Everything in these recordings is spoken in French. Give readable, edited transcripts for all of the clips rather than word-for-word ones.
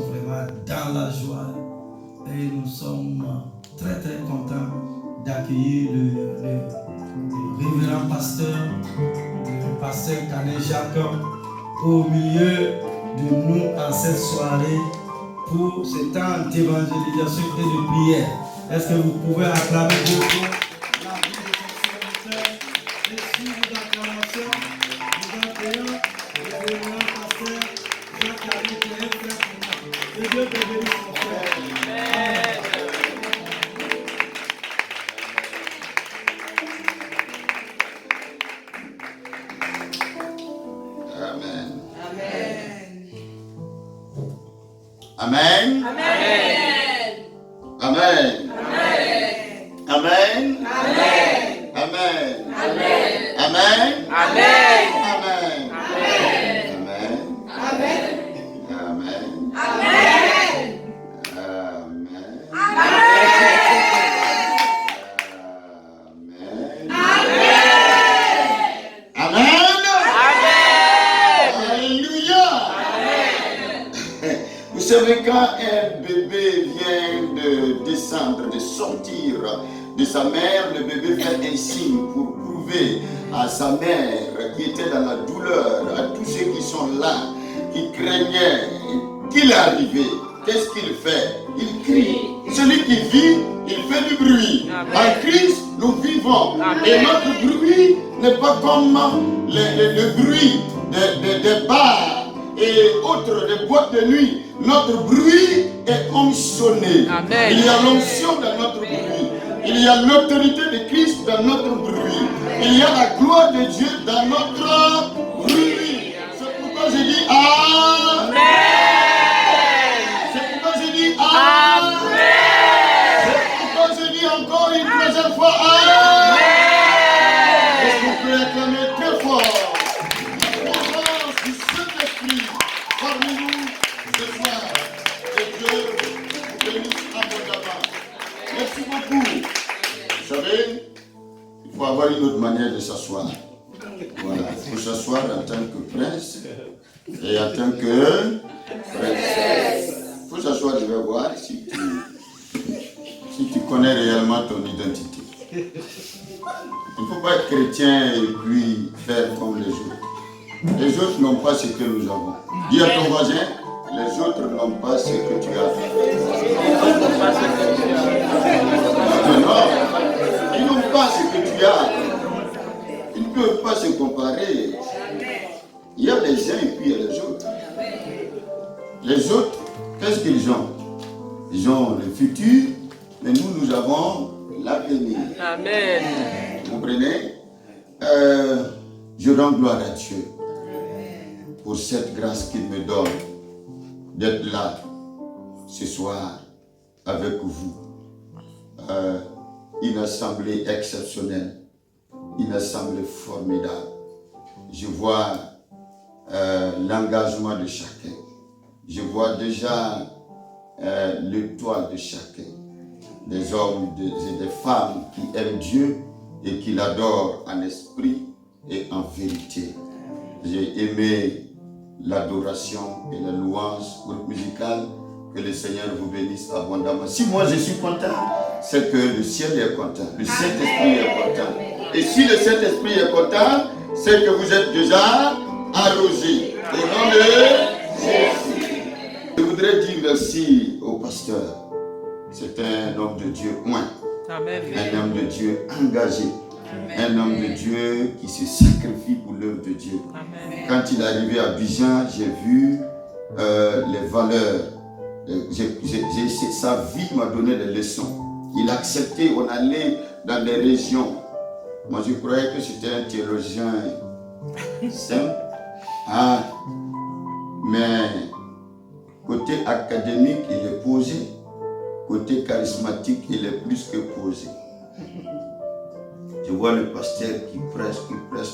vraiment dans la joie et nous sommes très très contents d'accueillir le révérend pasteur, le pasteur Canet Jacob, au milieu de nous en cette soirée pour ce temps d'évangélisation et de prière. Est-ce que vous pouvez acclamer Dieu pour la vie de ce serviteur? Et sur vos acclamations, nous accueillons le révérend pasteur Jean-Canet qui est frère pour nous. Que Dieu te bénisse, mon frère. Amen. Amen. Amen. Amen. Amen. Amen. Amen. Amen. Amen. Amen. Amen. Vous savez, quand un bébé vient de descendre, de sortir de sa mère, le bébé fait un signe pour prouver à sa mère qui était dans la douleur, à tous ceux qui sont là, qui craignaient qu'il est arrivé. Qu'est-ce qu'il fait? Il crie. Celui qui vit, il fait du bruit. En Christ, nous vivons. Et notre bruit n'est pas comme le bruit des bars et autres, des boîtes de nuit. Notre bruit est onctionné. Il y a l'onction dans notre bruit. Il y a l'autorité de Christ dans notre bruit. Il y a la gloire de Dieu dans notre bruit. C'est pourquoi je dis Amen. C'est pourquoi je dis Amen. C'est pourquoi je dis encore une troisième fois Amen. Est-ce qu'on peut acclamer très fort la présence du Saint-Esprit parmi nous ce soir? Et Dieu vous bénisse abondamment. Merci beaucoup. Vous savez, il faut avoir une autre manière de s'asseoir. Voilà, il faut s'asseoir en tant que prince et en tant que princesse. Il faut s'asseoir, je vais voir si tu connais réellement ton identité. Il ne faut pas être chrétien et puis faire comme les autres. Les autres n'ont pas ce que nous avons. Dis à ton voisin, les autres n'ont pas ce que tu as. Non, ils n'ont pas ce que tu as. Ils ne peuvent pas se comparer. Il y a les uns et puis il y a les autres. Les autres, qu'est-ce qu'ils ont? Ils ont le futur, mais nous avons l'avenir. Amen. Vous comprenez? Je rends gloire à Dieu pour cette grâce qu'il me donne d'être là ce soir avec vous. Une assemblée exceptionnelle, une assemblée formidable. Je vois l'engagement de chacun. Je vois déjà l'étoile de chacun. Des hommes et des femmes qui aiment Dieu et qui l'adorent en esprit et en vérité. J'ai aimé l'adoration et la louange musicale. Que le Seigneur vous bénisse abondamment. Si moi je suis content, c'est que le ciel est content. Le Saint-Esprit est content. Et si le Saint-Esprit est content, c'est que vous êtes déjà arrosé. Au nom de Jésus. Je voudrais dire merci au pasteur. C'est un homme de Dieu oint. Un homme de Dieu engagé. Un homme de Dieu qui se sacrifie pour l'œuvre de Dieu. Quand il est arrivé à Bijan, j'ai vu les valeurs. Sa vie m'a donné des leçons. Il acceptait, on allait dans des régions. Moi je croyais que c'était un théologien simple. Mais côté académique, il est posé. Côté charismatique, il est plus que posé. Je vois le pasteur qui prêche,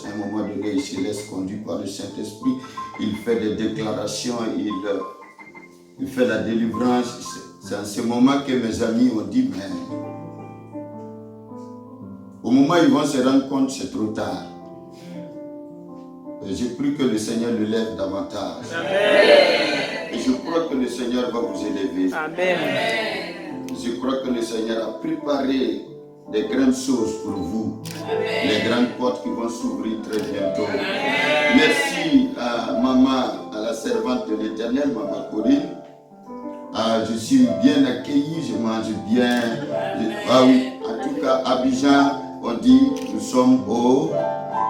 à un moment donné, il se laisse conduire par le Saint-Esprit. Il fait des déclarations, il fait la délivrance. C'est en ce moment que mes amis ont dit, mais au moment où ils vont se rendre compte, c'est trop tard. J'ai pris que le Seigneur le lève davantage. Amen. Et je crois que le Seigneur va vous élever. Amen. Je crois que le Seigneur a préparé des grandes choses pour vous. Les grandes portes qui vont s'ouvrir très bientôt. Merci à maman, à la servante de l'Éternel, maman Corinne. Je suis bien accueilli, je mange bien. Ah oui, en tout cas, à Abidjan, on dit nous sommes au...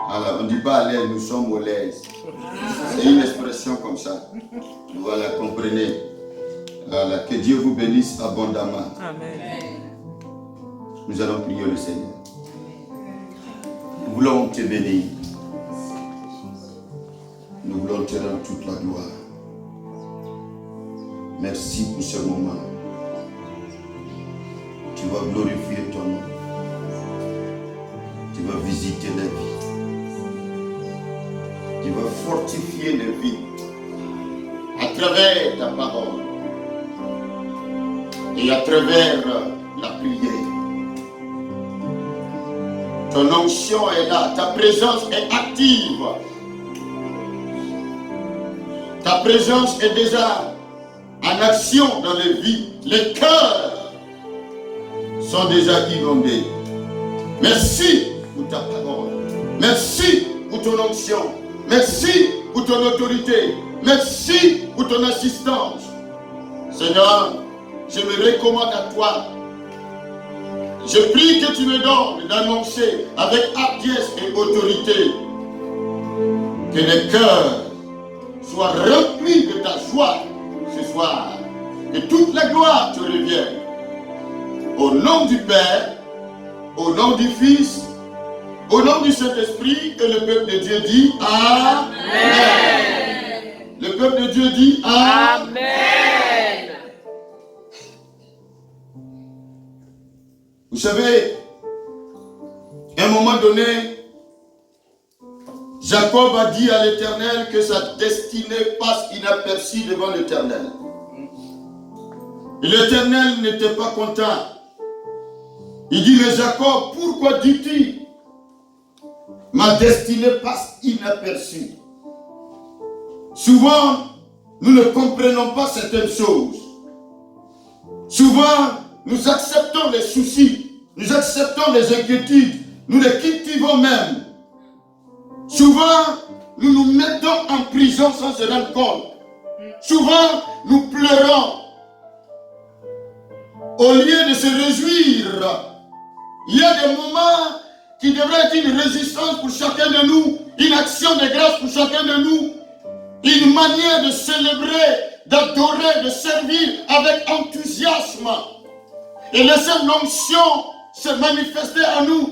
Alors, on ne dit pas à l'aise, nous sommes au l'aise. C'est une expression comme ça. Voilà, comprenez. Voilà, que Dieu vous bénisse abondamment. Amen. Nous allons prier le Seigneur. Nous voulons te bénir. Nous voulons te rendre toute la gloire. Merci pour ce moment. Tu vas glorifier ton nom. Tu vas visiter les vies. Tu vas fortifier les vies à travers ta parole et à travers la prière. Ton onction est là, ta présence est active. Ta présence est déjà en action dans les vies. Les cœurs sont déjà inondés. Merci pour ta parole. Merci pour ton onction. Merci pour ton autorité. Merci pour ton assistance. Seigneur, je me recommande à toi. Je prie que tu me donnes d'annoncer avec hardiesse et autorité que les cœurs soient remplis de ta joie ce soir. Que toute la gloire te revienne. Au nom du Père, au nom du Fils, au nom du Saint-Esprit, et le peuple de Dieu dit Amen. Le peuple de Dieu dit Amen. Vous savez, à un moment donné, Jacob a dit à l'Éternel que sa destinée passe inaperçue devant l'Éternel. Et l'Éternel n'était pas content. Il dit, mais Jacob, pourquoi dis-tu, ma destinée passe inaperçue? Souvent, nous ne comprenons pas certaines choses. Souvent, nous acceptons les soucis, nous acceptons les inquiétudes, nous les cultivons même. Souvent, nous nous mettons en prison sans se rendre compte. Souvent, nous pleurons. Au lieu de se réjouir, il y a des moments qui devraient être une résistance pour chacun de nous, une action de grâce pour chacun de nous, une manière de célébrer, d'adorer, de servir avec enthousiasme et laisser l'onction se manifester à nous.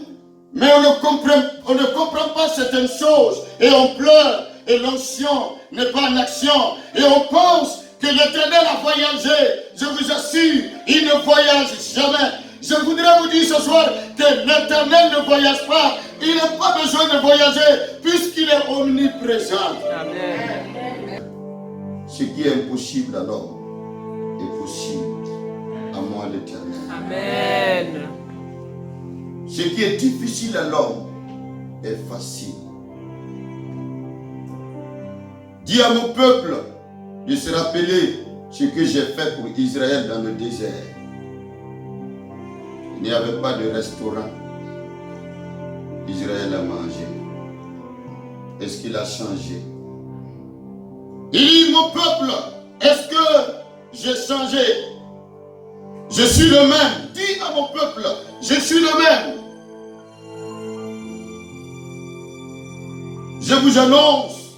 Mais on ne comprend pas certaines choses et on pleure et l'onction n'est pas en action et on pense que l'Éternel a voyagé. Je vous assure, il ne voyage jamais. Je voudrais vous dire ce soir que l'Éternel ne voyage pas. Il n'a pas besoin de voyager puisqu'il est omniprésent. Amen. Ce qui est impossible à l'homme est possible à moi l'Éternel. Amen. Ce qui est difficile à l'homme est facile. Dis à mon peuple de se rappeler ce que j'ai fait pour Israël dans le désert. Il n'y avait pas de restaurant. Israël a mangé. Est-ce qu'il a changé? Il dit, mon peuple, est-ce que j'ai changé? Je suis le même. Dis à mon peuple, je suis le même. Je vous annonce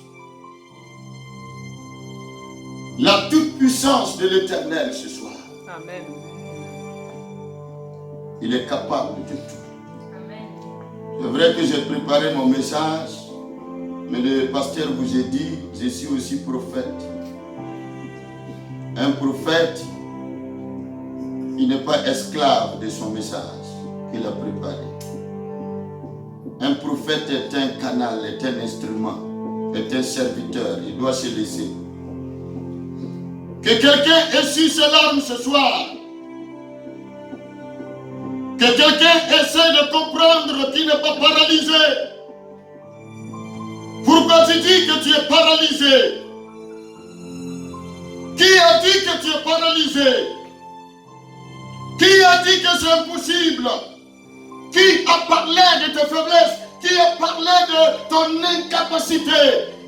la toute-puissance de l'Éternel ce soir. Amen. Il est capable de tout. C'est vrai que j'ai préparé mon message, mais le pasteur vous a dit, je suis aussi prophète. Un prophète, il n'est pas esclave de son message qu'il a préparé. Un prophète est un canal, est un instrument, est un serviteur, il doit se laisser. Que quelqu'un essuie ses larmes ce soir. Que quelqu'un essaie de comprendre qu'il n'est pas paralysé. Pourquoi tu dis que tu es paralysé? Qui a dit que tu es paralysé? Qui a dit que c'est impossible? Qui a parlé de tes faiblesses? Qui a parlé de ton incapacité?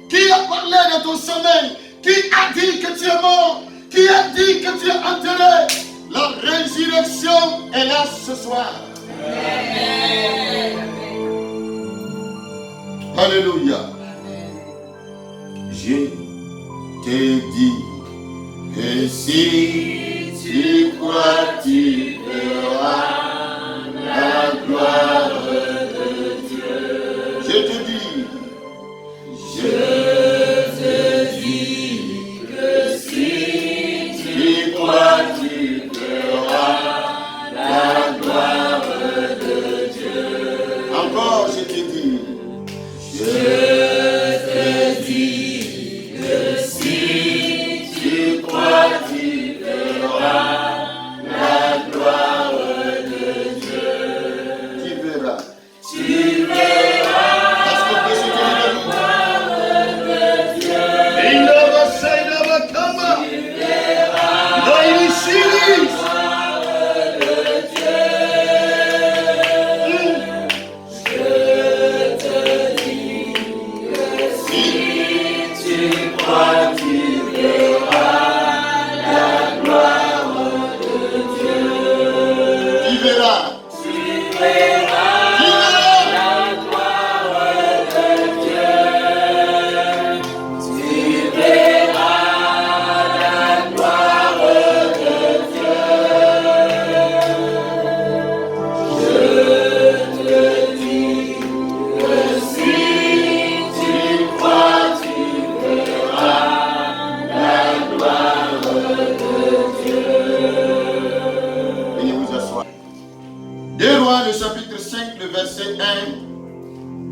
Qui a parlé de ton sommeil? Qui a dit que tu es mort? Qui a dit que tu es enterré? La résurrection est là ce soir. Amen. Alléluia. Je te dis que si tu crois, tu verras la gloire de Dieu. Je te dis que si tu crois, tu verras la gloire de Dieu. Encore, je te dis, je te dis que si tu crois, tu verras la gloire de Dieu. Tu verras. Tu verras. Parce que peut se tenir debout. Il ne va pas, il ne va pas. Tu verras. Non, il ici.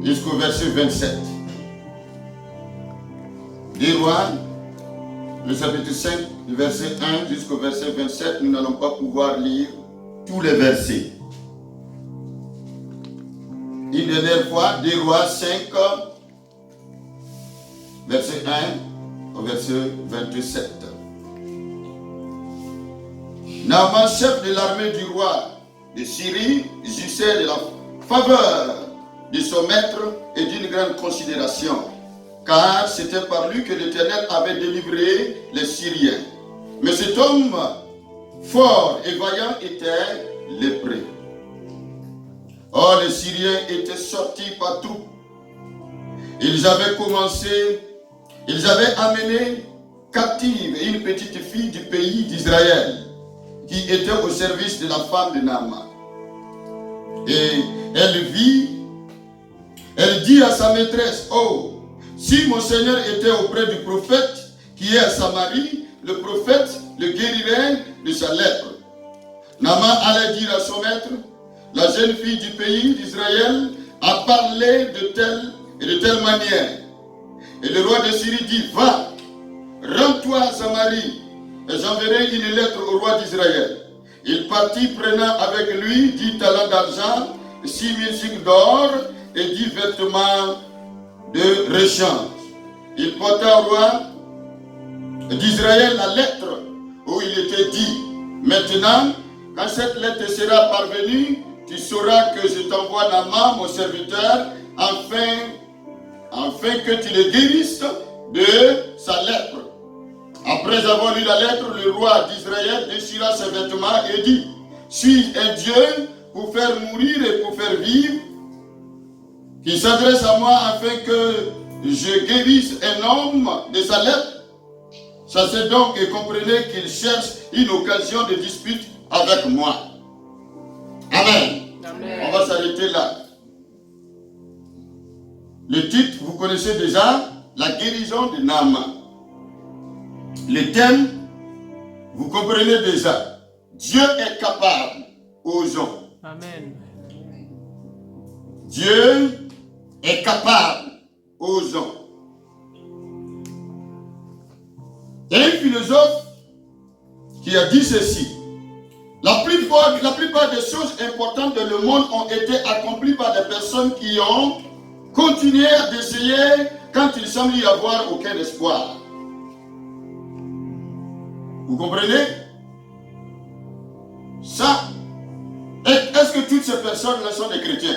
Jusqu'au verset 27. Des Rois, le chapitre 5, le verset 1 jusqu'au verset 27, nous n'allons pas pouvoir lire tous les versets. Une dernière fois, Des Rois 5, verset 1 au verset 27. Naaman, chef de l'armée du roi de Syrie, jouissait de la faveur de son maître et d'une grande considération, car c'était par lui que l'Éternel avait délivré les Syriens. Mais cet homme fort et vaillant était lépreux. Or, les Syriens étaient sortis par troupes. Ils avaient amené captive une petite fille du pays d'Israël, qui était au service de la femme de Naaman. Et elle dit à sa maîtresse, « Oh, si mon Seigneur était auprès du prophète qui est à Samarie, le prophète le guérirait de sa lèpre. » Naaman allait dire à son maître, « La jeune fille du pays d'Israël a parlé de telle manière. » Et le roi de Syrie dit, « Va, rends-toi à Samarie, et j'enverrai une lettre au roi d'Israël. » Il partit prenant avec lui 10 talents d'argent, 6000 cycles d'or et 10 vêtements de rechange. Il porta au roi d'Israël la lettre où il était dit, « Maintenant, quand cette lettre sera parvenue, tu sauras que je t'envoie Naaman, mon serviteur, afin que tu le guérisses de sa lèpre. » Après avoir lu la lettre, le roi d'Israël déchira ses vêtements et dit, « Suis-je un Dieu pour faire mourir et pour faire vivre, qui s'adresse à moi afin que je guérisse un homme de sa lèpre? » Sachez donc et comprenez qu'il cherche une occasion de dispute avec moi. Amen. Amen. On va s'arrêter là. Le titre, vous connaissez déjà, la guérison de Naaman. Le thème, vous comprenez déjà. Dieu est capable aux gens. Amen. Dieu est capable aux gens. Il y a un philosophe qui a dit ceci. La plupart des choses importantes dans le monde ont été accomplies par des personnes qui ont continué à essayer quand il semble y avoir aucun espoir. Vous comprenez? Ça, est-ce que toutes ces personnes-là sont des chrétiens?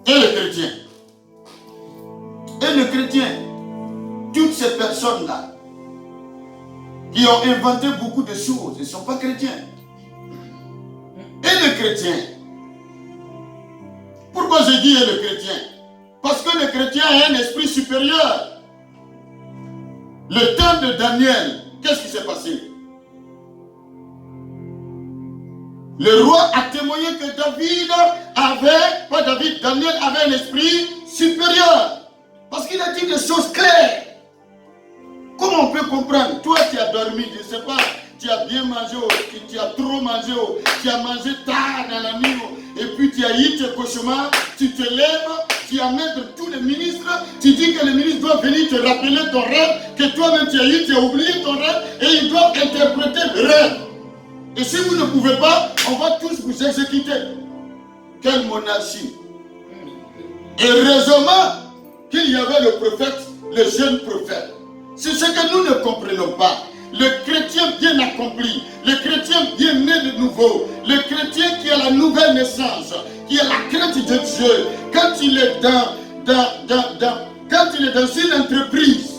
Et les chrétiens? Et les chrétiens? Toutes ces personnes-là qui ont inventé beaucoup de choses, ils ne sont pas chrétiens. Et les chrétiens? Pourquoi je dis et les chrétiens? Parce que le chrétien a un esprit supérieur. Le temps de Daniel, qu'est-ce qui s'est passé? Le roi a témoigné que Daniel avait un esprit supérieur. Parce qu'il a dit des choses claires. Comment on peut comprendre? Toi, tu as dormi, je ne sais pas, tu as bien mangé, tu as trop mangé, tu as mangé tard dans la nuit, et puis tu as eu tes cauchemars, tu te lèves, tu amènes tous les ministres, tu dis que le ministre doit venir te rappeler ton rêve, que toi-même tu as oublié ton rêve, et ils doivent interpréter le rêve. Et si vous ne pouvez pas, on va tous vous exécuter. Quelle monarchie! Heureusement qu'il y avait le prophète, le jeune prophète. C'est ce que nous ne comprenons pas. Le chrétien bien accompli, le chrétien bien né de nouveau, le chrétien qui a la nouvelle naissance, qui a la crainte de Dieu, quand il est quand il est dans une entreprise,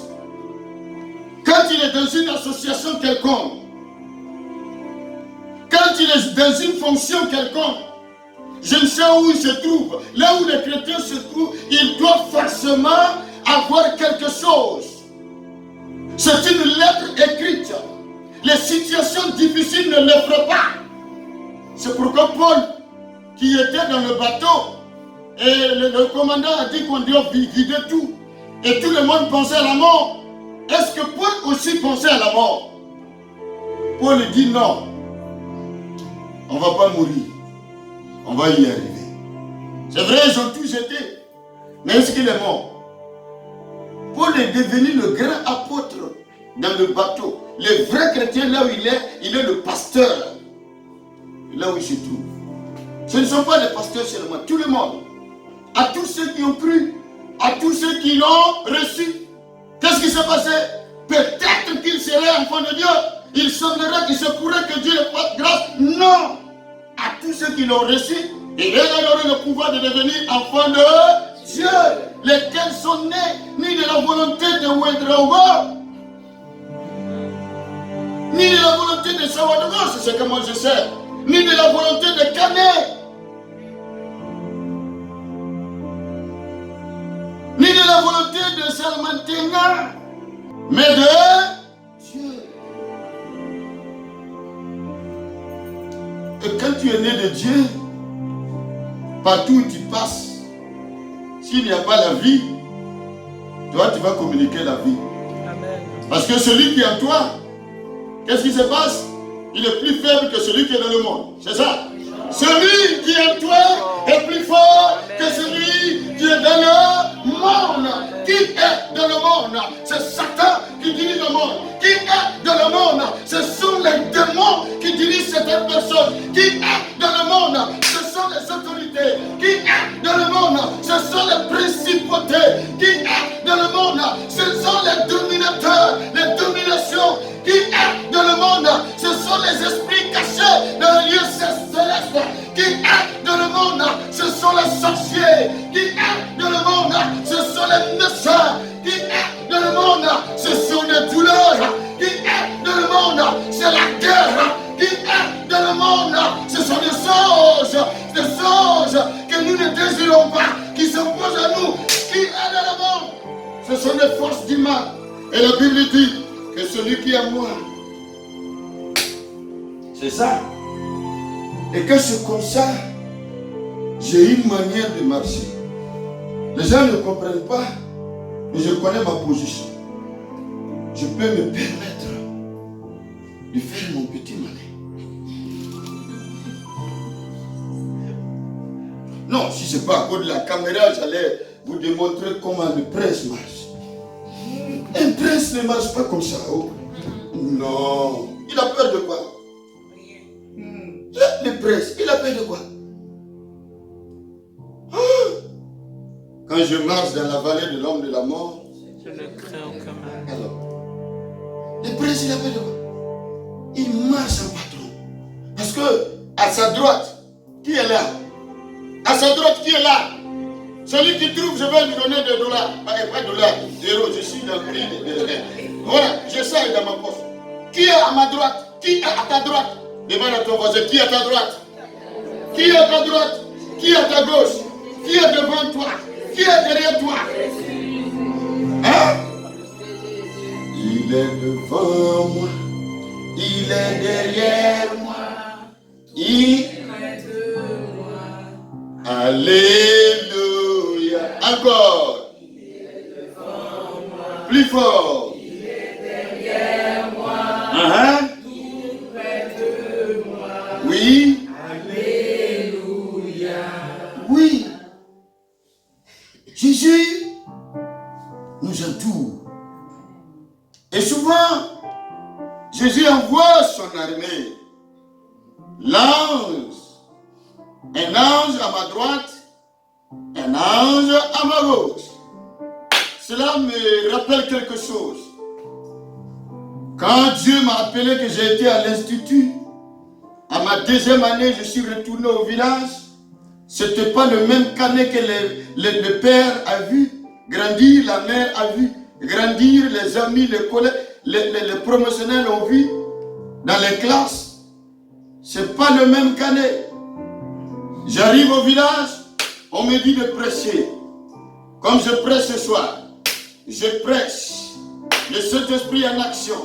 quand il est dans une association quelconque, quand il est dans une fonction quelconque, je ne sais où il se trouve, là où les chrétiens se trouvent, il doit forcément avoir quelque chose. C'est une lettre écrite. Les situations difficiles ne l'effraient pas. C'est pourquoi Paul, qui était dans le bateau, et le commandant a dit qu'on doit vider tout. Et tout le monde pensait à la mort. Est-ce que Paul aussi pensait à la mort? Paul dit non. On ne va pas mourir. On va y arriver. C'est vrai, ils ont tous été. Mais est-ce qu'il est mort? Paul est devenu le grand apôtre dans le bateau. Le vrai chrétien, là où il est le pasteur. Là où il se trouve. Ce ne sont pas les pasteurs seulement, tout le monde. À tous ceux qui ont cru, à tous ceux qui l'ont reçu. Qu'est-ce qui s'est passé? Peut-être qu'il serait enfant de Dieu. Il semblerait qu'il se pourrait que Dieu leur fasse grâce. Non! À tous ceux qui l'ont reçu, il leur a donné le pouvoir de devenir enfants de Dieu, lesquels sont nés ni de la volonté de Ouedraogo, ni de la volonté de Sawadogo, c'est ce que moi je sais, ni de la volonté de Canet, ni de la volonté de Salmantenga, mais de Dieu. Et quand tu es né de Dieu, partout où tu passes, s'il n'y a pas la vie, toi tu vas communiquer la vie. Amen. Parce que celui qui est en toi, qu'est-ce qui se passe? Il est plus faible que celui qui est dans le monde. C'est ça? Celui qui est en toi est plus fort que celui qui est dans le monde. Qui est dans le monde? C'est Satan qui dirige le monde. Qui est dans le monde? Ce sont les démons qui dirigent certaines personnes. Qui est dans le monde? Ce sont les autorités. Qui est dans le monde? Ce sont les principautés. Qui est dans le monde? Ce sont les dominateurs, les dominations. Qui est dans le monde? Ce sont les esprits cachés dans les lieux célestes. Qui est dans le monde? Ce sont les sorciers. Qui est dans le monde? Ce sont les méchants. Qui est dans le monde? Ce sont les douleurs. Qui est dans le monde? C'est la guerre. Qui est dans le monde? Ce sont des choses que nous ne désirons pas, qui s'opposent à nous. Qui est dans le monde? Ce sont des forces du mal. Et la Bible dit que celui qui est à moi, c'est ça. Et que c'est comme ça, j'ai une manière de marcher. Les gens ne comprennent pas, mais je connais ma position. Je peux me permettre de faire mon petit malin. Non, si ce n'est pas à cause de la caméra, j'allais vous démontrer comment le prince marche. Un prince ne marche pas comme ça. Oh. Non. Il a peur de quoi? Le prince, il a peur de quoi? Quand je marche dans la vallée de l'homme de la mort, Je ne crains aucun mal. alors, Le prince, il appelle devant. Il marche en patron. Parce que à sa droite, qui est là? À sa droite, qui est là? Celui qui trouve, je vais lui donner des dollars. Pas de dollars, euros, je suis dans le prix de... Voilà, j'ai ça dans ma poche. Qui est à ma droite? Qui est à ta droite? Demande à ton voisin, qui est à ta droite? Qui est à ta droite? Qui est à ta gauche? Qui est devant toi? Qui est derrière toi? Hein? Il est devant moi. Il est derrière moi. Il est de moi. Alléluia. Encore. Il est devant moi. Plus fort. Il est derrière moi. Tout près de moi. Oui. Alléluia. Oui. Jésus nous entoure. Et souvent, Jésus envoie son armée. L'ange. Un ange à ma droite, un ange à ma gauche. Cela me rappelle quelque chose. Quand Dieu m'a appelé que j'ai été à l'institut, à ma deuxième année, je suis retourné au village. Ce n'était pas le même canet que le père a vu grandir, la mère a vu grandir, les amis, les collègues, les promotionnels ont vu dans les classes. Ce n'est pas le même canet. J'arrive au village, on me dit de prêcher. Comme je prêche ce soir, je prêche. Le Saint-Esprit en action.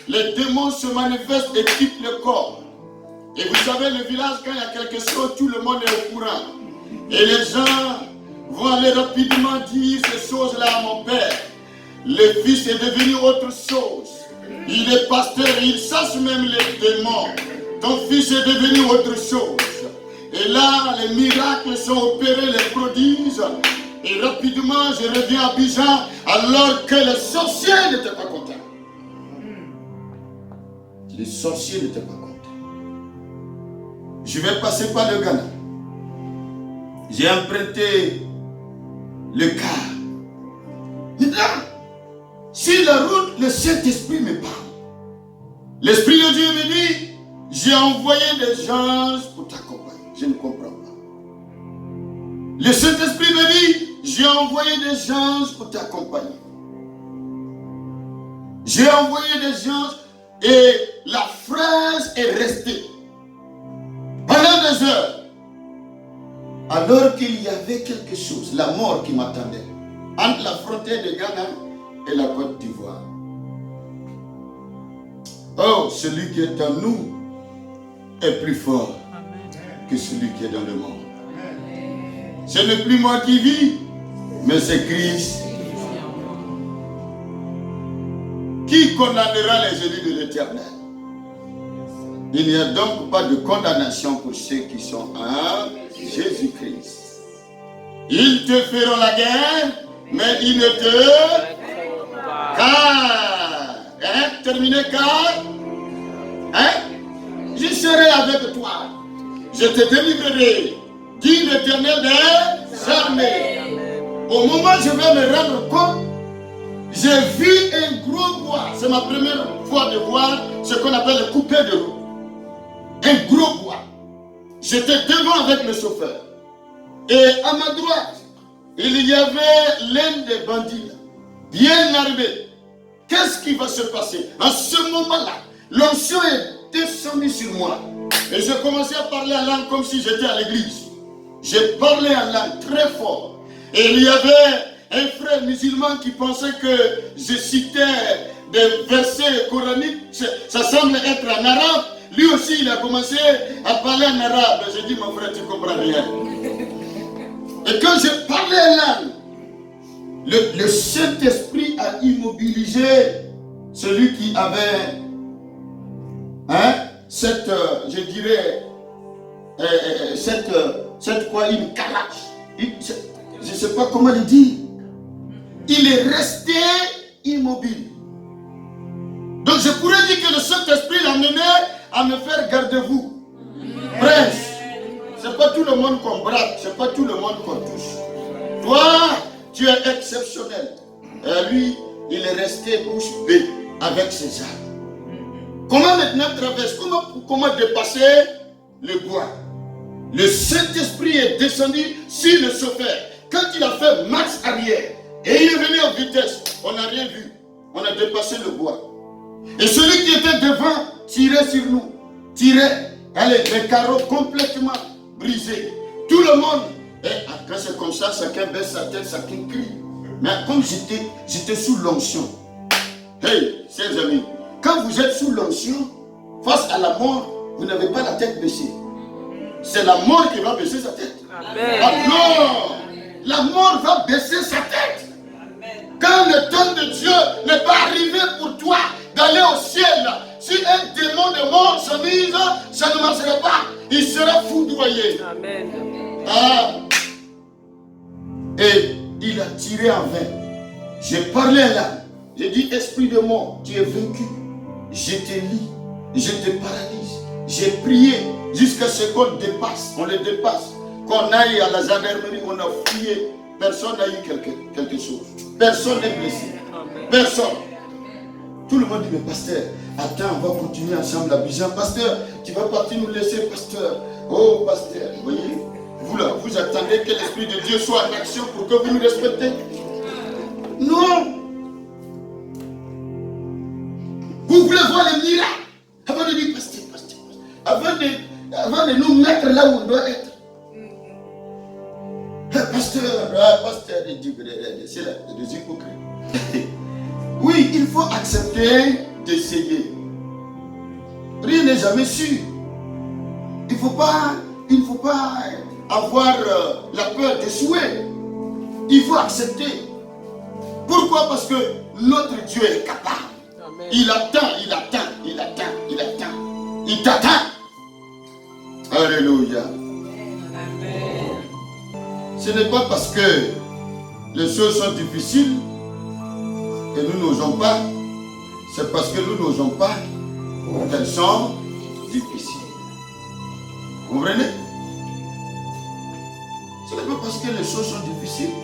Les démons se manifestent et quittent le corps. Et vous savez, le village, quand il y a quelque chose, tout le monde est au courant. Et les gens vont aller rapidement dire ces choses-là à mon père. Le fils est devenu autre chose. Il est pasteur, il chasse même les démons. Ton fils est devenu autre chose. Et là, les miracles sont opérés, les prodiges. Et rapidement, je reviens à Abidjan, alors que les sorciers n'étaient pas contents. Les sorciers n'étaient pas contents. Je vais passer par le Ghana. J'ai emprunté le car. Maintenant, sur la route, le Saint-Esprit me parle. L'Esprit de Dieu me dit, j'ai envoyé des anges pour t'accompagner. Je ne comprends pas. Le Saint-Esprit me dit, j'ai envoyé des anges pour t'accompagner. J'ai envoyé des anges et la phrase est restée. Pendant des heures, alors qu'il y avait quelque chose, la mort qui m'attendait, entre la frontière de Ghana et la Côte d'Ivoire. Oh, celui qui est en nous est plus fort que celui qui est dans le monde. Ce n'est plus moi qui vis, mais c'est Christ. Qui condamnera les élus de l'Éternel? Il n'y a donc pas de condamnation pour ceux qui sont en Jésus-Christ. Ils te feront la guerre, mais ils ne te... Car, terminé car, je serai avec toi. Je te délivrerai, dit l'Éternel des armées. Au moment où je vais me rendre compte, j'ai vu un gros bois. C'est ma première fois de voir ce qu'on appelle le coupé de route. Un gros bois. J'étais devant avec le chauffeur. Et à ma droite, il y avait l'un des bandits, bien armé. Qu'est-ce qui va se passer? En ce moment-là, l'onction est descendue sur moi. Et je commençais à parler en langue comme si j'étais à l'église. J'ai parlé en langue très fort. Et il y avait un frère musulman qui pensait que je citais des versets coraniques. Ça semble être en arabe. Lui aussi, il a commencé à parler en arabe. J'ai dit, mon frère, tu comprends rien. Et quand j'ai parlé en langue, le Saint-Esprit a immobilisé celui qui avait cette, je dirais, cette quoi, une calache. Je ne sais pas comment le dire. Il est resté immobile. Donc je pourrais dire que le Saint-Esprit l'a mené à me faire garde-vous. Prince, ce n'est pas tout le monde qu'on braque, ce n'est pas tout le monde qu'on touche. Toi, tu es exceptionnel. Et lui, il est resté bouche bée. avec ses armes. Comment maintenant traverser? Comment dépasser le bois? Le Saint-Esprit est descendu sur le chauffeur. Quand il a fait marche arrière et il est venu en vitesse, on n'a rien vu. On a dépassé le bois. Et celui qui était devant tirait sur nous. Tirait. Allez, les carreaux complètement brisés. Tout le monde. Et quand c'est comme ça, chacun baisse sa tête, chacun crie. Mais comme j'étais sous l'onction. Hey, chers amis, quand vous êtes sous l'onction, face à la mort, vous n'avez pas la tête baissée. C'est la mort qui va baisser sa tête. Amen. Ah non! La mort va baisser sa tête. Quand le temps de Dieu n'est pas arrivé pour toi d'aller au ciel, si un démon de mort se mise, ça ne marchera pas. Il sera foudroyé. Amen. Ah. Et il a tiré en vain. J'ai parlé là. J'ai dit, esprit de mort, tu es vaincu. Je te lis, je te paralyse. J'ai prié jusqu'à ce qu'on dépasse. On le dépasse. Qu'on aille à la gendarmerie, on a fouillé. Personne n'a eu quelque chose. Personne n'est blessé. Personne. Tout le monde dit, mais pasteur, attends, on va continuer ensemble à Bijan. Pasteur, tu vas partir nous laisser, pasteur. Oh, pasteur, vous voyez, vous là, vous attendez que l'Esprit de Dieu soit en action pour que vous nous respectez. Non. Vous voulez voir les miracles avant de dire, pasteur, avant de nous mettre là où on doit être. Pasteur, c'est là, des hypocrites. Oui, il faut accepter d'essayer. Rien n'est jamais sûr. Il ne faut pas avoir la peur d'échouer. Il faut accepter. Pourquoi? Parce que notre Dieu est capable. Amen. Il attend. Il t'attend. Alléluia. Amen. Ce n'est pas parce que les choses sont difficiles que nous n'osons pas. C'est parce que nous n'osons pas qu'elles sont difficiles. Vous comprenez? Ce n'est pas parce que les choses sont difficiles.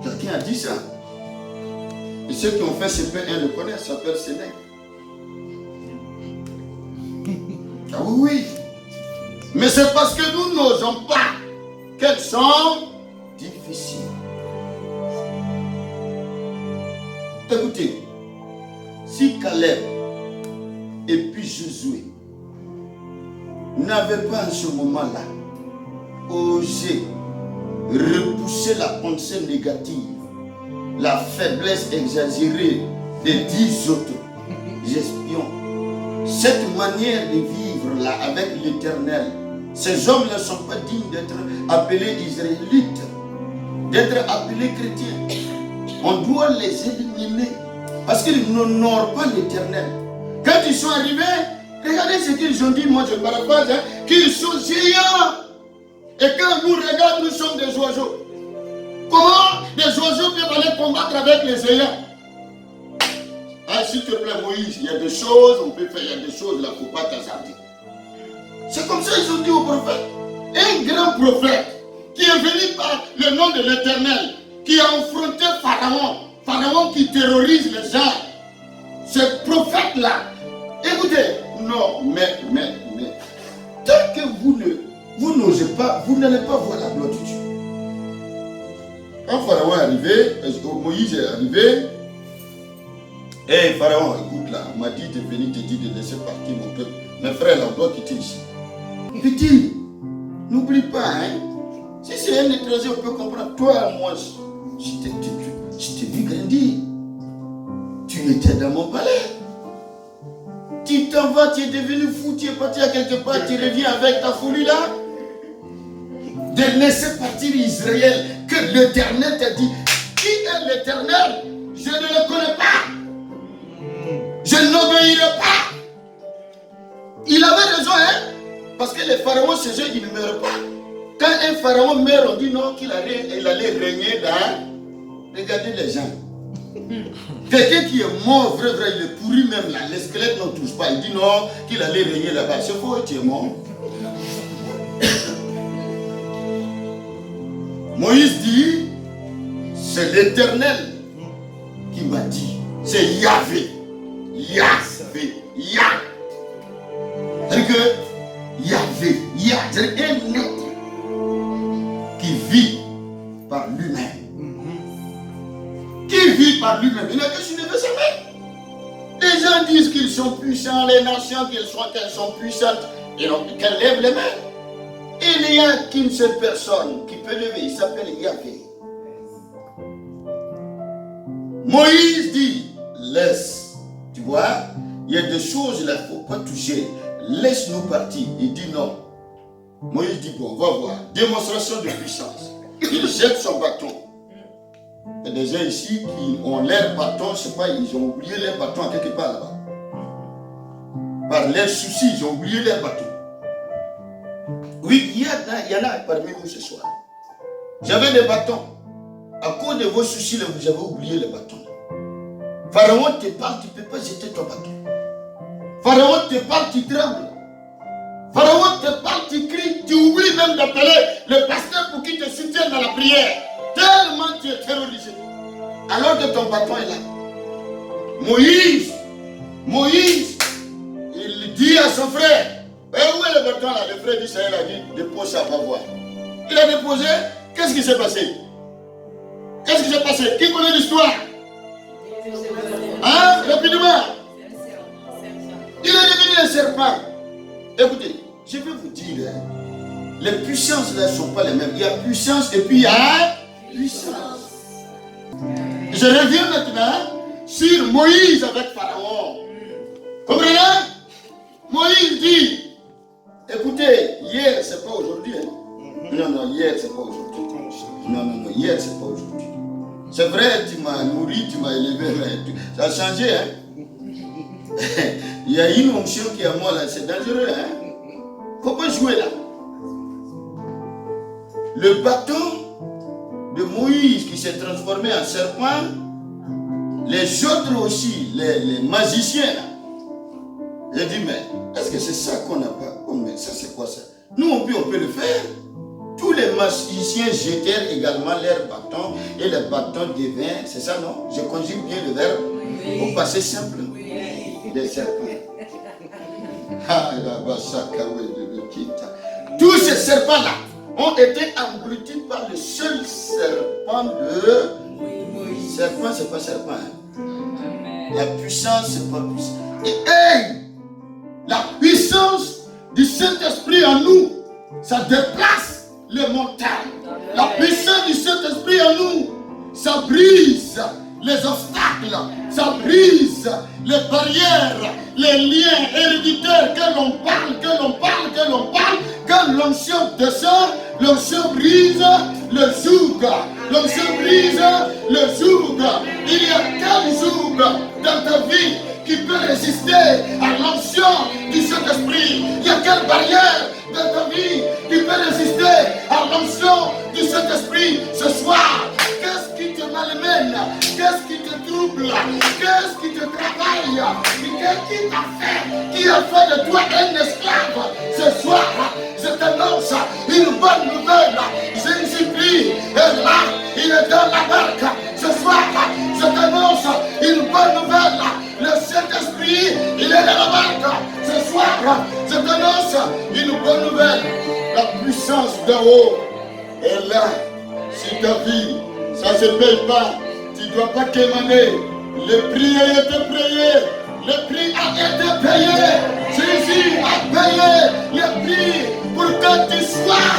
Quelqu'un a dit ça. Et ceux qui ont fait CP1 le connaissent, ça s'appelle Sénèque. Ah oui. Mais c'est parce que nous n'osons pas qu'elles sont difficiles. Écoutez, si Caleb et puis Josué n'avaient pas en ce moment-là osé repousser la pensée négative, la faiblesse exagérée des 10 autres espions, cette manière de vivre là avec l'Éternel, ces hommes ne sont pas dignes d'être appelés israélites, d'être appelés chrétiens. On doit les éliminer parce qu'ils n'honorent pas l'Éternel. Quand ils sont arrivés, regardez ce qu'ils ont dit, moi je paraphrase, qu'ils sont géants. Et quand nous regardons, nous sommes des oiseaux. Comment des oiseaux peuvent aller combattre avec les géants? Ah, s'il te plaît, Moïse, il y a des choses, on peut faire, il y a des choses, là, il ne faut pas t'hasarder. C'est comme ça qu'ils ont dit au prophète. Un grand prophète qui est venu par le nom de l'Éternel, qui a affronté Pharaon, Pharaon qui terrorise les gens. Ce prophète-là, écoutez, non, mais, tant que vous n'osez pas, vous n'allez pas voir la gloire de Dieu. Quand Pharaon est arrivé, Moïse est arrivé, et Pharaon, écoute là, on m'a dit de venir te dire de laisser partir mon peuple. Mes frères, là, on doit quitter ici. Petit, n'oublie pas, hein. Si c'est un étranger, on peut comprendre. Toi, moi, je t'ai vu grandir. Tu étais dans mon palais. Tu t'en vas, tu es devenu fou, tu es parti à quelque part, tu reviens avec ta folie là. De laisser partir Israël, que l'Éternel t'a dit. Qui est l'Éternel? Je ne le connais pas. Je n'obéirai pas. Il avait raison, hein? Parce que les pharaons, ces gens, ils ne meurent pas. Quand un pharaon meurt, on dit non, qu'il allait régner dans... Regardez les gens. Quelqu'un qui est mort, vrai, il est pourri même là. Les squelettes ne touchent pas. Il dit non, qu'il allait régner là-bas. C'est faux, tu es mort. Moïse dit, c'est l'Éternel qui m'a dit. C'est Yahvé. Yahvé. Yah. C'est-à-dire que Yahvé, Yah, c'est un être qui vit par lui-même. Qui vit par lui-même. Il n'a que su ne veut jamais. Les gens disent qu'ils sont puissants, les nations qu'elles sont puissantes, et donc qu'elles lèvent les mains. Il n'y a qu'une seule personne qui peut lever, il s'appelle Yahvé. Moïse dit, laisse. Tu vois, il y a des choses là, il ne faut pas toucher. Laisse-nous partir. Il dit non. Moïse dit, bon, on va voir. Démonstration de puissance. Il jette son bâton. Il y a des gens ici qui ont leur bâton, je ne sais pas, ils ont oublié leur bâton à quelque part là-bas. Par leurs soucis, ils ont oublié leur bâton. Oui, il y en a parmi vous ce soir. J'avais des bâtons. À cause de vos soucis, là, vous avez oublié les bâtons. Pharaon te parle, tu ne peux pas jeter ton bâton. Pharaon te parle, tu trembles. Pharaon te parle, tu cries, tu oublies même d'appeler le pasteur pour qu'il te soutienne dans la prière. Tellement tu es terrorisé. Alors que ton bâton est là. Moïse, il dit à son frère, où est le bâton là? Le frère d'Israël a dit, dépose ça, va voir. Il a déposé, qu'est-ce qui s'est passé? Qu'est-ce qui s'est passé? Qui connaît l'histoire? Hein? Rapidement. Il est devenu un serpent. Écoutez, je vais vous dire, les puissances là ne sont pas les mêmes. Il y a puissance et puis il y a puissance. Je reviens maintenant sur Moïse avec Pharaon. Comprenez? Moïse dit, écoutez, hier c'est pas aujourd'hui. Hein? Non, hier c'est pas aujourd'hui. Non, hier c'est pas aujourd'hui. C'est vrai, tu m'as nourri, tu m'as élevé, ça a changé. Hein? Il y a une onction qui est à moi là, c'est dangereux. Hein? Faut pas jouer là. Le bâton de Moïse qui s'est transformé en serpent, les autres aussi, les magiciens là. J'ai dit, mais est-ce que c'est ça qu'on n'a pas? Oh, mais ça c'est quoi ça? Nous on peut le faire. Tous les magiciens jetèrent également leurs bâtons et les bâtons devinrent, c'est ça non? Je conjugue bien le verbe au passé simple. Des serpents. Tous ces serpents-là ont été engloutis par le seul serpent de Moïse. Serpent, c'est pas serpent. Hein? La puissance, c'est pas puissance. Et hey, la puissance du Saint-Esprit en nous, ça déplace les montagnes. La puissance du Saint-Esprit en nous, ça brise les obstacles, ça brise les barrières, les liens héréditaires que l'on parle, quand l'onction descend, l'onction brise le joug, l'onction brise le joug. Il y a quel joug dans ta vie qui peut résister à l'onction du Saint-Esprit? Il y a quelle barrière dans ta vie qui peut résister à l'onction du Saint-Esprit ce soir? Qu'est-ce qui te malmène? Qu'est-ce qui te trouble? Qu'est-ce qui te travaille? Qui a fait de toi un esclave? Ce soir, je t'annonce une bonne nouvelle. Jésus-Christ est là, il est dans la barque. Ce soir, je t'annonce une bonne nouvelle. Le Saint-Esprit, il est dans la barque. Ce soir, je t'annonce une bonne nouvelle. La puissance d'en haut est là. Si ta vie, ça ne se paye pas, tu ne dois pas quémaner. Le prix a été payé. Le prix a été payé. Jésus a payé le prix pour que tu sois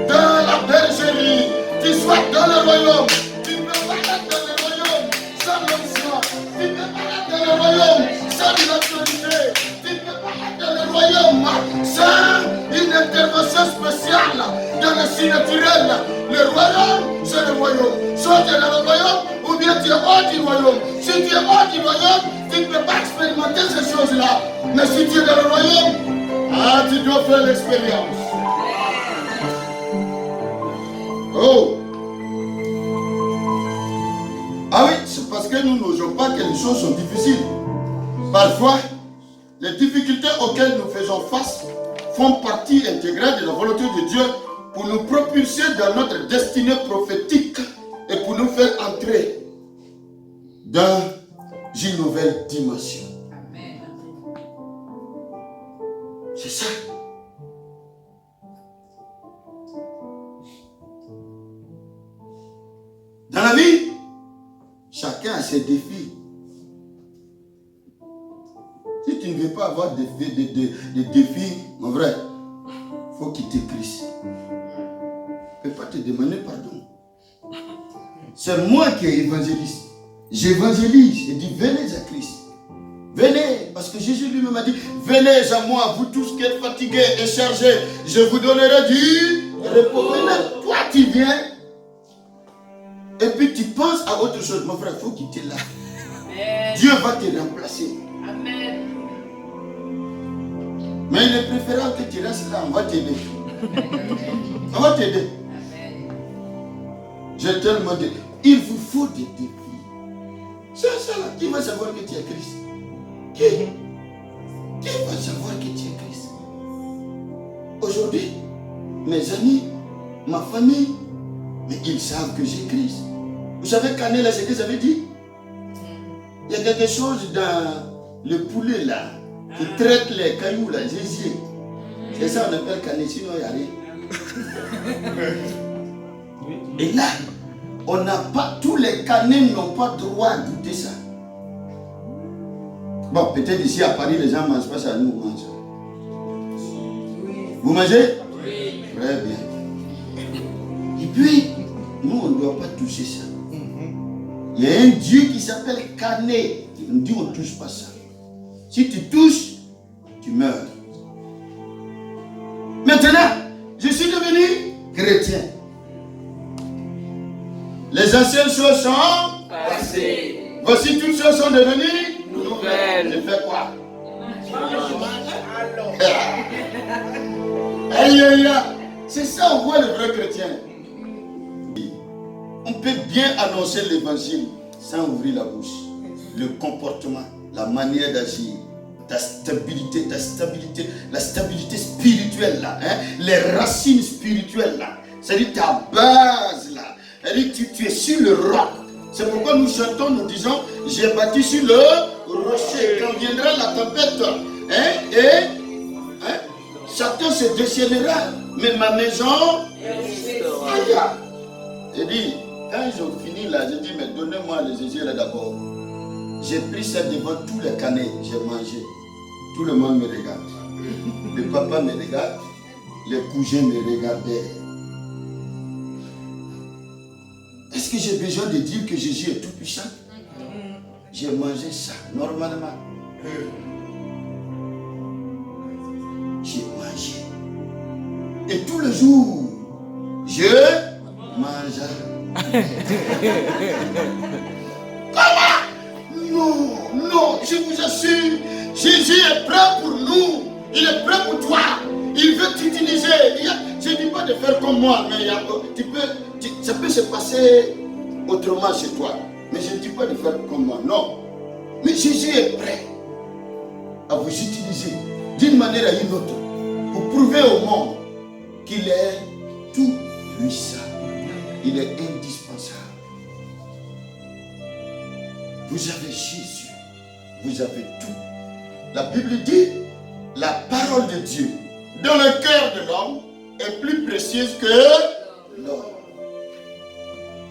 dans la bergerie. Tu sois dans le royaume. Tu ne peux pas être dans le royaume sans l'onction. Tu ne peux pas être dans le royaume sans l'autorité. Tu ne peux pas être dans le royaume sans une intervention spéciale dans le surnaturel. Le royaume, c'est le royaume. Soit tu es dans le royaume ou bien tu es hors du royaume. Si tu es hors du royaume, tu ne peux pas expérimenter ces choses-là. Mais si tu es dans le royaume, tu dois faire l'expérience. Oh! Ah oui, c'est parce que nous n'osons pas que les choses sont difficiles. Parfois, les difficultés auxquelles nous faisons face font partie intégrale de la volonté de Dieu pour nous propulser dans notre destinée prophétique et pour nous faire entrer dans d'une nouvelle dimension. Amen. C'est ça. Dans la vie, chacun a ses défis. Si tu ne veux pas avoir des défis, mon vrai, il faut quitter Christ. Je ne peux pas te demander pardon. C'est moi qui est évangéliste. J'évangélise et dis venez à Christ. Venez, parce que Jésus lui-même a dit, venez à moi, vous tous qui êtes fatigués et chargés, je vous donnerai du repos. Maintenant, toi tu viens et puis tu penses à autre chose. Mon frère, il faut quitter là. Amen. Dieu va te remplacer. Amen. Mais il est préférable que tu restes là, on va t'aider. On va t'aider. Amen. J'ai tellement dit, il vous faut des défis. C'est ça là, qui va savoir que tu es Christ? Qui va savoir que tu es Christ? Aujourd'hui, mes amis, ma famille, mais ils savent que j'ai Christ. Vous savez Canet là, ce que ça veut dire? Il y a quelque chose dans le poulet là, qui traite les cailloux là, Jésus. C'est ça on appelle Canet, sinon il n'y a rien. Et là, on n'a pas, tous les canets n'ont pas droit à goûter ça. Bon, peut-être ici à Paris, les gens ne mangent pas ça, nous on mange. Vous mangez? Oui. Très bien. Et puis, nous on ne doit pas toucher ça. Il y a un Dieu qui s'appelle Canet. Il nous dit on ne touche pas ça. Si tu touches, tu meurs. Maintenant, je suis devenu chrétien. Les anciennes choses sont Passé. voici toutes choses sont devenues Nouvelles. Je fais quoi? Aïe aïe aïe. C'est ça on voit le vrai chrétien. On peut bien annoncer l'évangile sans ouvrir la bouche. Le comportement, la manière d'agir, ta stabilité, la stabilité spirituelle là, hein? Les racines spirituelles là, c'est-à-dire ta base là, c'est-à-dire tu es sur le roc. C'est pourquoi nous chantons, nous disons, j'ai bâti sur le rocher. Quand viendra la tempête, chacun se déchaînera, mais ma maison, aïe. J'ai dit, quand ils ont fini là, j'ai dit, mais donnez-moi les yeux là d'abord. J'ai pris ça devant tous les canets, j'ai mangé. Tout le monde me regarde. Le papa me regarde, les cousins me regardaient. Est-ce que j'ai besoin de dire que Jésus est tout puissant? J'ai mangé ça normalement. J'ai mangé. Et tous les jours, je mangeais. Comment? Non, je vous assure, Jésus est prêt pour nous. Il est prêt pour toi. Il veut t'utiliser. Je ne dis pas de faire comme moi, mais ça peut se passer autrement chez toi. Mais je ne dis pas de faire comme moi, non. Mais Jésus est prêt à vous utiliser d'une manière à une autre pour prouver au monde qu'il est tout puissant. Il est indispensable. Vous avez Jésus. Vous avez tout. La Bible dit, la parole de Dieu dans le cœur de l'homme est plus précieuse que l'or.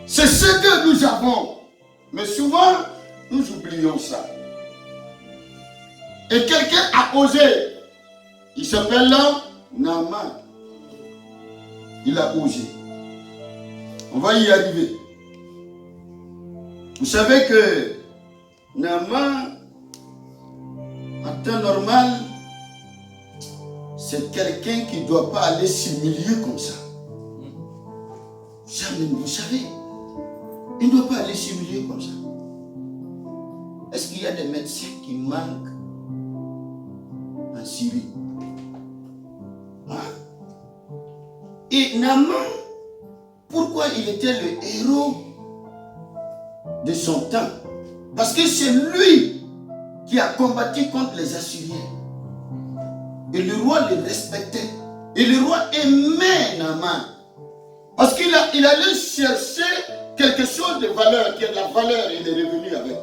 C'est ce que nous avons. Mais souvent, nous oublions ça. Et quelqu'un a osé. Il s'appelle Naaman. Il a osé. On va y arriver. Vous savez que Naaman, en temps normal, c'est quelqu'un qui ne doit pas aller s'humilier comme ça. Jamais, vous savez, il ne doit pas aller s'humilier comme ça. Est-ce qu'il y a des médecins qui manquent en Syrie? Hein? Et Naaman, pourquoi il était le héros de son temps? Parce que c'est lui qui a combattu contre les Assyriens. Et le roi le respectait. Et le roi aimait Naaman. Parce qu'il allait chercher quelque chose de valeur, qui est de la valeur, il est revenu avec.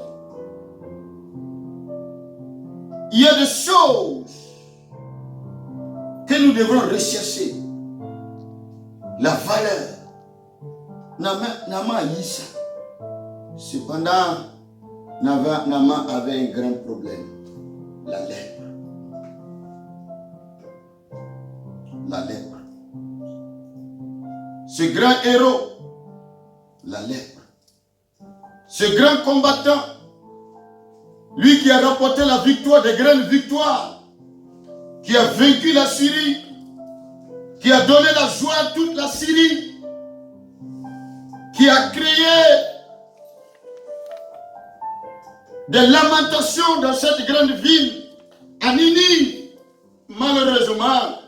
il y a des choses que nous devrons rechercher. La valeur. Nama Yissa. Cependant, Nama avait un grand problème. La lèpre. La lèpre. Ce grand héros, la lèpre. Ce grand combattant, lui qui a remporté la victoire, des grandes victoires, qui a vaincu la Syrie, qui a donné la joie à toute la Syrie, qui a créé des lamentations dans cette grande ville, à Ninive. Malheureusement,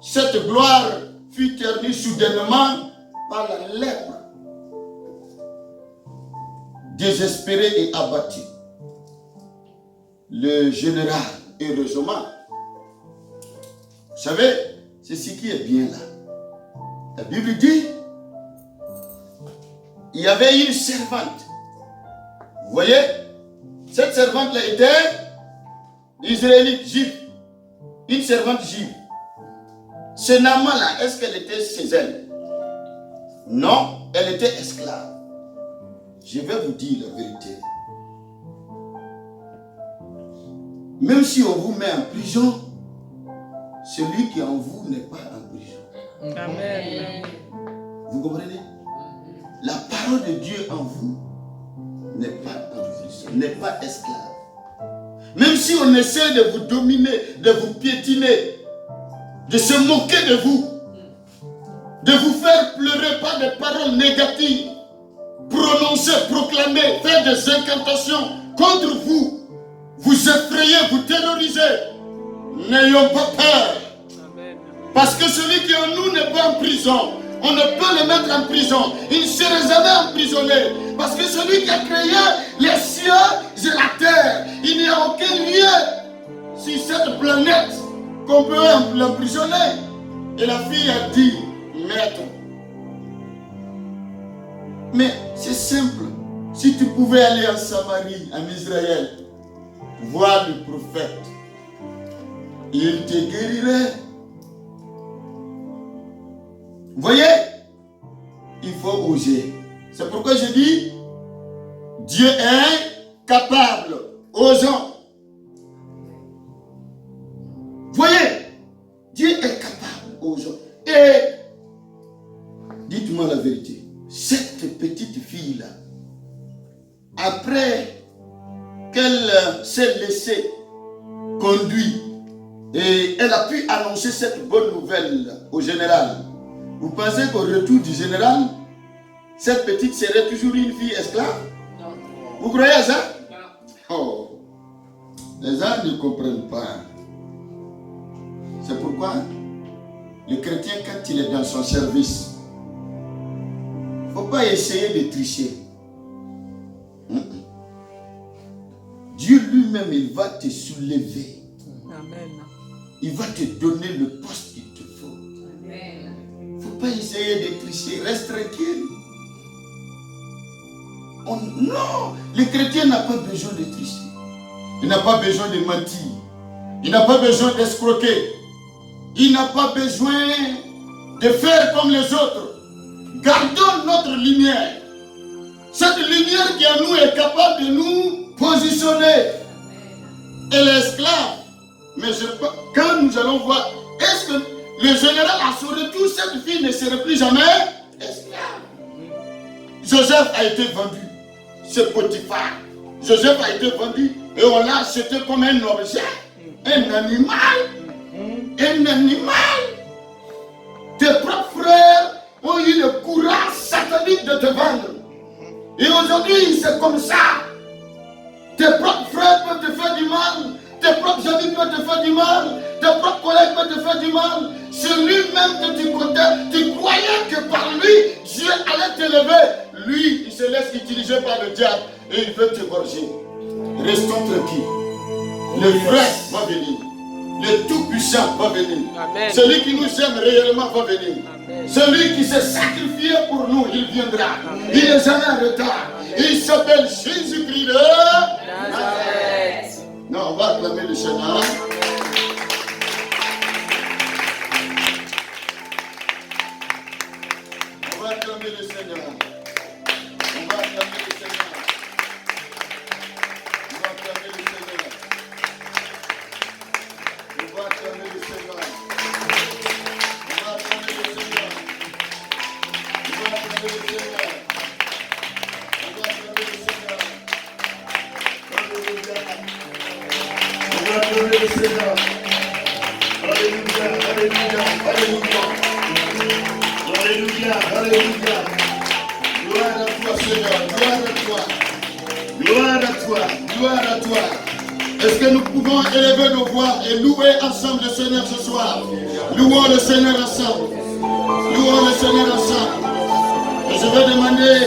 cette gloire fut ternie soudainement par la lèpre. Désespéré et abattu, le général, heureusement, vous savez, c'est ce qui est bien là. La Bible dit, il y avait une servante. Vous voyez, cette servante-là était israélite, juive. Une servante juive. Ce Naaman-là, est-ce qu'elle était chez elle? Non, elle était esclave. Je vais vous dire la vérité. Même si on vous met en prison, celui qui est en vous n'est pas en prison. Amen. Vous comprenez? La parole de Dieu en vous n'est pas en prison, n'est pas esclave. Même si on essaie de vous dominer, de vous piétiner, de se moquer de vous, de vous faire pleurer par des paroles négatives, prononcer, proclamer, faire des incantations contre vous, vous effrayer, vous terroriser, n'ayons pas peur. Amen. Parce que celui qui en nous n'est pas en prison, on ne peut le mettre en prison. Il ne serait jamais emprisonné. Parce que celui qui a créé les cieux et la terre, il n'y a aucun lieu sur cette planète qu'on peut l'emprisonner. Et la fille a dit, maître, mais c'est simple. Si tu pouvais aller en Samarie, en Israël, voir le prophète, il te guérirait. Vous voyez, il faut oser. C'est pourquoi je dis, Dieu est capable. Osons. Vous voyez, Dieu est capable. Osons. Et dites-moi la vérité. Cette petite fille-là, après qu'elle s'est laissée conduire et elle a pu annoncer cette bonne nouvelle au général, vous pensez qu'au retour du général, cette petite serait toujours une fille esclave? Non. Vous croyez à ça? Non. Oh, les gens ne comprennent pas. C'est pourquoi le chrétien, quand il est dans son service, il ne faut pas essayer de tricher. Dieu lui-même, il va te soulever. Amen. Il va te donner le poste qu'il te faut. Amen. Il ne faut pas essayer de tricher. Reste tranquille. Non, le chrétien n'a pas besoin de tricher. Il n'a pas besoin de mentir. Il n'a pas besoin d'escroquer. Il n'a pas besoin de faire comme les autres. Gardons notre lumière. Cette lumière qui en nous est capable de nous positionner. Elle est esclave. Mais quand nous allons voir, est-ce que le général a son retour, cette fille ne serait plus jamais esclave? Joseph a été vendu. C'est Potiphar. Joseph a été vendu et on l'a acheté comme un objet, un animal. Un animal. Tes propres frères ont eu le courage satanique de te vendre. Et aujourd'hui, c'est comme ça. Tes propres frères peuvent te faire du mal. Tes propres amis peuvent te faire du mal. Tes propres collègues peuvent te faire du mal. Celui-même que tu comptais, tu croyais que par lui, Dieu allait t'élever. Lui, il se laisse utiliser par le diable et il veut t'égorger. Restons tranquilles. Le vrai va venir. Le Tout-Puissant va venir. Amen. Celui qui nous aime réellement va venir. Amen. Celui qui s'est sacrifié pour nous, il viendra. Amen. Il n'est jamais en retard. Il s'appelle Jésus-Christ de Nazareth. Non, on va acclamer le Seigneur. On va acclamer le Seigneur. On va acclamer le Seigneur. On va acclamer le Seigneur. On va acclamer le Seigneur. On va acclamer le Seigneur. On va acclamer le Seigneur. On va acclamer le Seigneur. Alléluia. On va acclamer le Seigneur. Alléluia, alléluia, alléluia. Alléluia, alléluia. Gloire à toi, Seigneur. Gloire à toi. Gloire à toi. Gloire à toi. Est-ce que nous pouvons élever nos voix et louer ensemble le Seigneur ce soir? Louons le Seigneur ensemble. Louons le Seigneur ensemble. Et je vais demander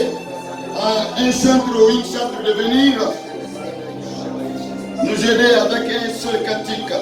à un chantre ou une chantre de venir nous aider avec un seul cantique.